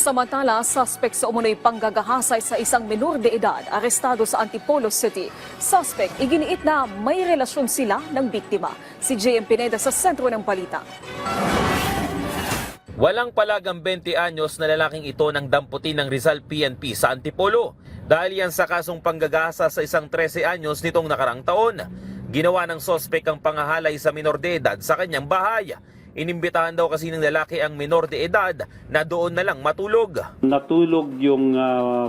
Samantala, suspect sa umunoy panggagahasay sa isang menor de edad, arestado sa Antipolo City. Suspect, iginiit na may relasyon sila ng biktima. Si JM Pineda sa sentro ng balita. Walang palagang 20 anyos na lalaking ito ng damputin ng Rizal PNP sa Antipolo. Dahil yan sa kasong panggagahasa sa isang 13 anyos nitong nakarang taon. Ginawa ng suspect ang pangahalay sa menor de edad sa kanyang bahay. Inimbitahan daw kasi ng lalaki ang menor de edad na doon na lang matulog. Natulog yung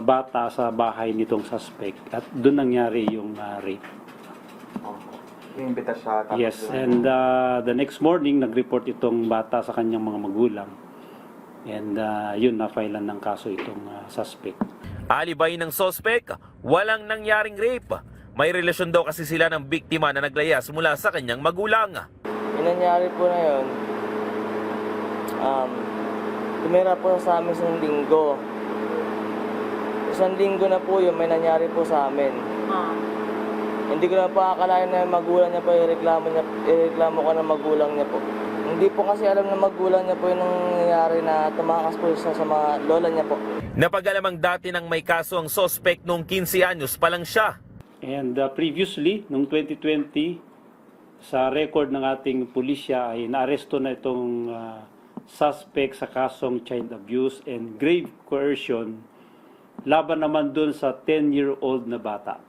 bata sa bahay nitong suspect at doon nangyari yung rape. Inimbita siya. Tapos Yes, and the next morning nag-report itong bata sa kanyang mga magulang. And yun, na-filean ng kaso itong suspect. Alibay ng suspect, walang nangyaring rape. May relasyon daw kasi sila ng biktima na naglayas mula sa kanyang magulang. Yung nangyari po na yun, tumira po sa amin isang linggo. Isang linggo na po yun, may nangyari po sa amin. Hindi ko na po akalain na yung magulang niya po, ireklamo ko ng magulang niya po. Hindi po kasi alam ng magulang niya po yung nangyari na tumakas po siya sa mga lola niya po. Napagalamang dati nang may kaso ang suspect noong 15 anyos pa lang siya. And previously, noong 2020, sa record ng ating pulisya ay naaresto na itong suspect sa kasong child abuse and grave coercion laban naman dun sa 10-year-old na bata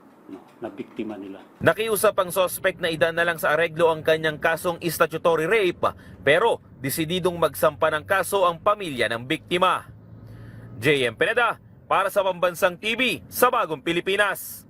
na biktima nila. Nakiusap ang suspect na idaan na lang sa areglo ang kanyang kasong statutory rape, pero desididong magsampa ng kaso ang pamilya ng biktima. JM Pineda para sa Pambansang TV sa Bagong Pilipinas.